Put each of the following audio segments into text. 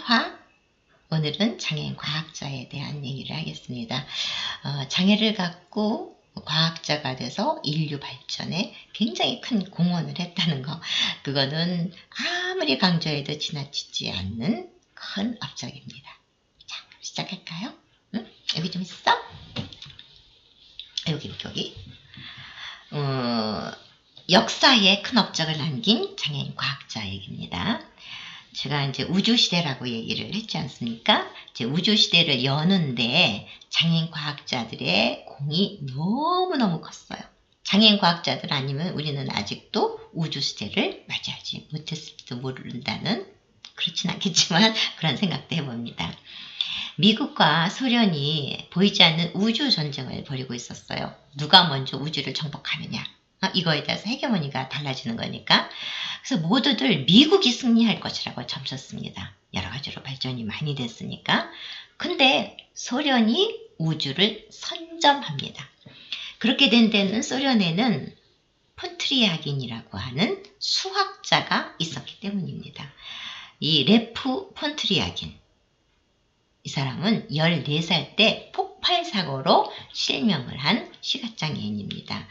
4화 오늘은 장애인 과학자에 대한 얘기를 하겠습니다. 장애를 갖고 과학자가 돼서 인류 발전에 굉장히 큰 공헌을 했다는 거, 그거는 아무리 강조해도 지나치지 않는 큰 업적입니다. 자, 시작할까요? 응? 여기 좀 있어? 여기. 역사에 큰 업적을 남긴 장애인 과학자 얘기입니다. 제가 이제 우주시대라고 얘기를 했지 않습니까? 이제 우주시대를 여는데 장애인 과학자들의 공이 너무너무 컸어요. 장애인 과학자들 아니면 우리는 아직도 우주시대를 맞이하지 못했을지도 모른다는, 그렇진 않겠지만 그런 생각도 해봅니다. 미국과 소련이 보이지 않는 우주 전쟁을 벌이고 있었어요. 누가 먼저 우주를 정복하느냐. 이거에 대해서 헤게모니가 달라지는 거니까. 그래서 모두들 미국이 승리할 것이라고 점쳤습니다. 여러 가지로 발전이 많이 됐으니까. 근데 소련이 우주를 선점합니다. 그렇게 된 데는 소련에는 폰트리아긴이라고 하는 수학자가 있었기 때문입니다. 이 레프 폰트리아긴, 이 사람은 14살 때 폭발사고로 실명을 한 시각장애인입니다.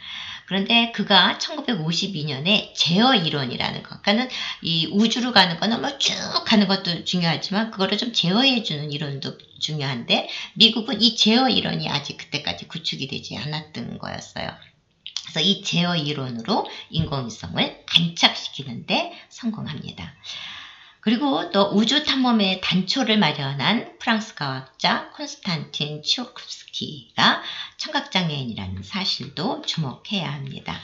그런데 그가 1952년에 제어 이론이라는 것, 그러니까는 이 우주로 가는 거는 뭐 쭉 가는 것도 중요하지만 그거를 좀 제어해주는 이론도 중요한데, 미국은 이 제어 이론이 아직 그때까지 구축이 되지 않았던 거였어요. 그래서 이 제어 이론으로 인공위성을 안착시키는데 성공합니다. 그리고 또 우주 탐험의 단초를 마련한 프랑스 과학자 콘스탄틴 tsiolkovsky가 청각장애인이라는 사실도 주목해야 합니다.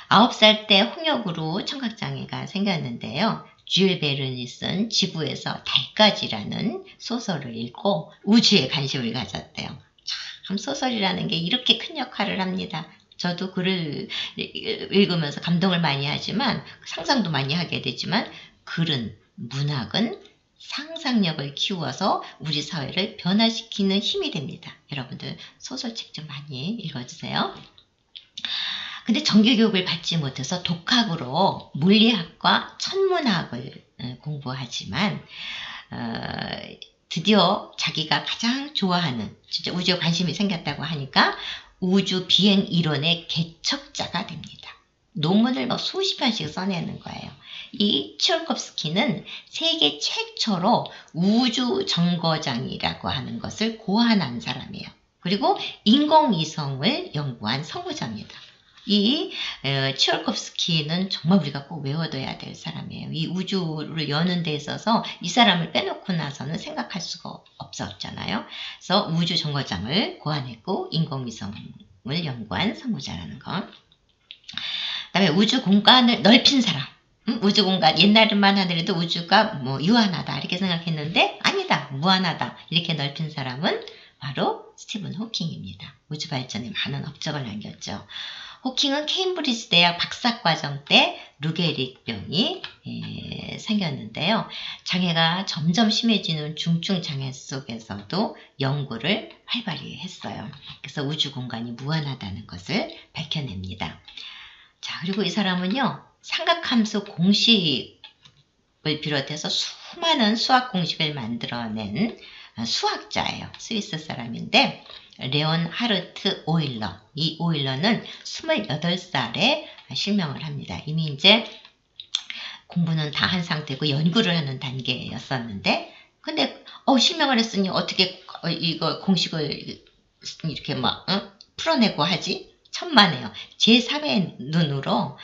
9살 때 홍역으로 청각장애가 생겼는데요. 줄 베른이 쓴 지구에서 달까지라는 소설을 읽고 우주에 관심을 가졌대요. 참, 소설이라는 게 이렇게 큰 역할을 합니다. 저도 글을 읽으면서 감동을 많이 하지만, 상상도 많이 하게 되지만, 문학은 상상력을 키워서 우리 사회를 변화시키는 힘이 됩니다. 여러분들 소설책 좀 많이 읽어주세요. 근데 정규교육을 받지 못해서 독학으로 물리학과 천문학을 공부하지만 드디어 자기가 가장 좋아하는, 진짜 우주에 관심이 생겼다고 하니까 우주 비행 이론의 개척자가 됩니다. 논문을 수십 편씩 써내는 거예요. 이 tsiolkovsky는 세계 최초로 우주 정거장이라고 하는 것을 고안한 사람이에요. 그리고 인공위성을 연구한 선구자입니다. 이 tsiolkovsky는 정말 우리가 꼭 외워둬야 될 사람이에요. 이 우주를 여는 데 있어서 이 사람을 빼놓고 나서는 생각할 수가 없었잖아요. 그래서 우주 정거장을 고안했고 인공위성을 연구한 선구자라는 거. 그다음에 우주 공간을 넓힌 사람. 우주 공간, 옛날만 하더라도 우주가 유한하다 이렇게 생각했는데 아니다, 무한하다 이렇게 넓힌 사람은 바로 스티븐 호킹입니다. 우주 발전에 많은 업적을 남겼죠. 호킹은 케임브리지 대학 박사과정 때 루게릭병이 생겼는데요. 장애가 점점 심해지는 중증 장애 속에서도 연구를 활발히 했어요. 그래서 우주 공간이 무한하다는 것을 밝혀냅니다. 자, 그리고 이 사람은요, 삼각함수 공식을 비롯해서 수많은 수학 공식을 만들어낸 수학자예요. 스위스 사람인데, 레온 하르트 오일러. 이 오일러는 28살에 실명을 합니다. 이미 이제 공부는 다 한 상태고 연구를 하는 단계였었는데, 근데 실명을 했으니 어떻게 이거 공식을 이렇게 풀어내고 하지? 천만에요. 제3의 눈으로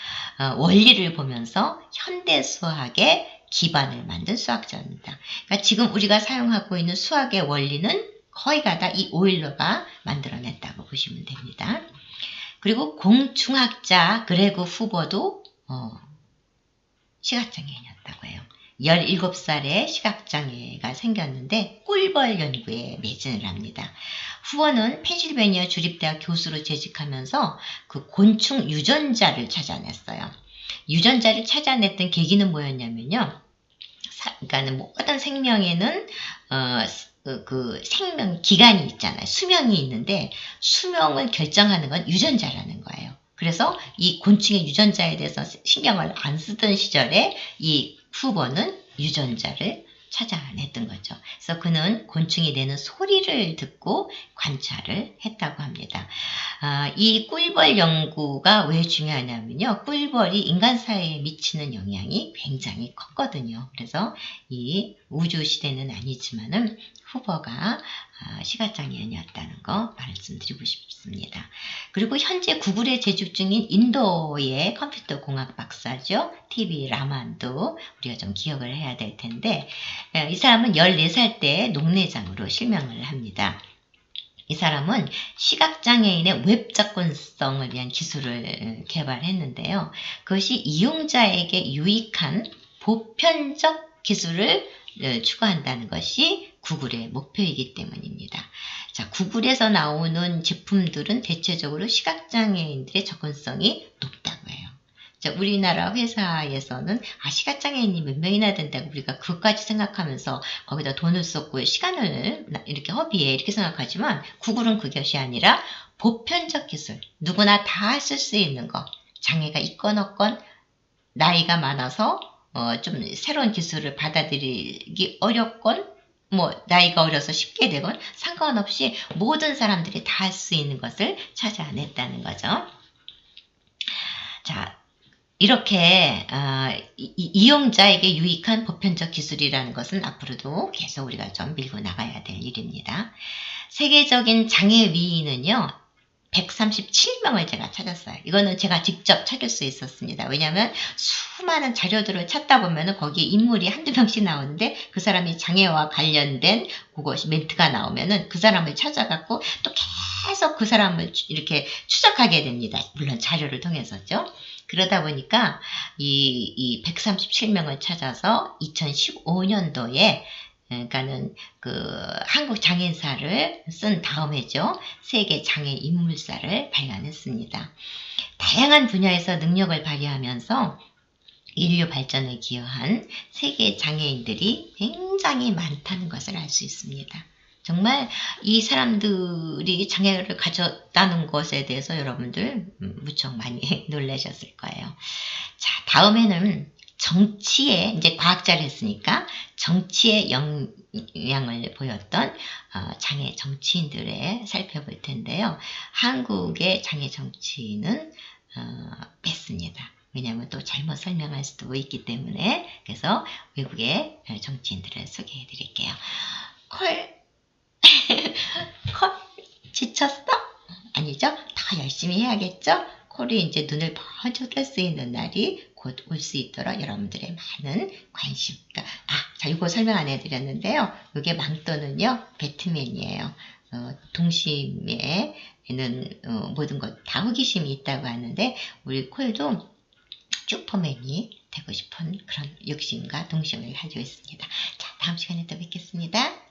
원리를 보면서 현대 수학의 기반을 만든 수학자입니다. 그러니까 지금 우리가 사용하고 있는 수학의 원리는 거의가 다 이 오일러가 만들어냈다고 보시면 됩니다. 그리고 공중학자 그레그 후버도 시각장애인이었다고 해요. 17살에 시각장애가 생겼는데 꿀벌 연구에 매진을 합니다. 후원은 펜실베니아 주립대학 교수로 재직하면서 그 곤충 유전자를 찾아냈어요. 유전자를 찾아냈던 계기는 뭐였냐면요. 그러니까 모든 생명에는 그 생명 기간이 있잖아요. 수명이 있는데 수명을 결정하는 건 유전자라는 거예요. 그래서 이 곤충의 유전자에 대해서 신경을 안 쓰던 시절에 이 후보는 유전자를 찾아냈던 거죠. 그래서 그는 곤충이 내는 소리를 듣고 관찰을 했다고 합니다. 이 꿀벌 연구가 왜 중요하냐면요. 꿀벌이 인간 사회에 미치는 영향이 굉장히 컸거든요. 그래서 이 우주시대는 아니지만은 후보가 시각장애인이었다는 거 말씀드리고 싶습니다. 그리고 현재 구글에 재직 중인 인도의 컴퓨터 공학 박사죠. TV 라만도 우리가 좀 기억을 해야 될 텐데 이 사람은 14살 때 녹내장으로 실명을 합니다. 이 사람은 시각장애인의 웹 접근성을 위한 기술을 개발했는데요. 그것이 이용자에게 유익한 보편적 기술을 추구한다는 것이 구글의 목표이기 때문입니다. 자, 구글에서 나오는 제품들은 대체적으로 시각장애인들의 접근성이 높다고 해요. 자, 우리나라 회사에서는 시각장애인이 몇 명이나 된다고 우리가 그것까지 생각하면서 거기다 돈을 쏟고 시간을 이렇게 허비해 이렇게 생각하지만 구글은 그것이 아니라 보편적 기술, 누구나 다 쓸 수 있는 거, 장애가 있건 없건 나이가 많아서 좀 새로운 기술을 받아들이기 어렵건 나이가 어려서 쉽게 되건 상관없이 모든 사람들이 다 할 수 있는 것을 찾아냈다는 거죠. 자, 이렇게 이용자에게 유익한 보편적 기술이라는 것은 앞으로도 계속 우리가 좀 밀고 나가야 될 일입니다. 세계적인 장애위인은요. 137명을 제가 찾았어요. 이거는 제가 직접 찾을 수 있었습니다. 왜냐하면 수많은 자료들을 찾다 보면 거기에 인물이 한두 명씩 나오는데 그 사람이 장애와 관련된 그것이 멘트가 나오면 그 사람을 찾아갖고 또 계속 그 사람을 이렇게 추적하게 됩니다. 물론 자료를 통해서죠. 그러다 보니까 이 137명을 찾아서 2015년도에 그러니까는 한국 장애인사를 쓴 다음에죠. 세계 장애 인물사를 발간했습니다. 다양한 분야에서 능력을 발휘하면서 인류 발전에 기여한 세계 장애인들이 굉장히 많다는 것을 알 수 있습니다. 정말 이 사람들이 장애를 가졌다는 것에 대해서 여러분들 무척 많이 놀라셨을 거예요. 자, 다음에는 정치에 이제 과학자를 했으니까 정치에 영향을 보였던 장애 정치인들을 살펴볼 텐데요. 한국의 장애 정치인은 뺐습니다. 왜냐하면 또 잘못 설명할 수도 있기 때문에 그래서 외국의 정치인들을 소개해 드릴게요. 콜 지쳤어? 아니죠? 더 열심히 해야겠죠? 콜이 이제 눈을 번쩍 뜰 수 있는 날이 곧 올 수 있도록 여러분들의 많은 관심. 자, 이거 설명 안 해드렸는데요. 이게 망토는요, 배트맨이에요. 동심에는 모든 것 다 호기심이 있다고 하는데 우리 콜도 슈퍼맨이 되고 싶은 그런 욕심과 동심을 가지고 있습니다. 자, 다음 시간에 또 뵙겠습니다.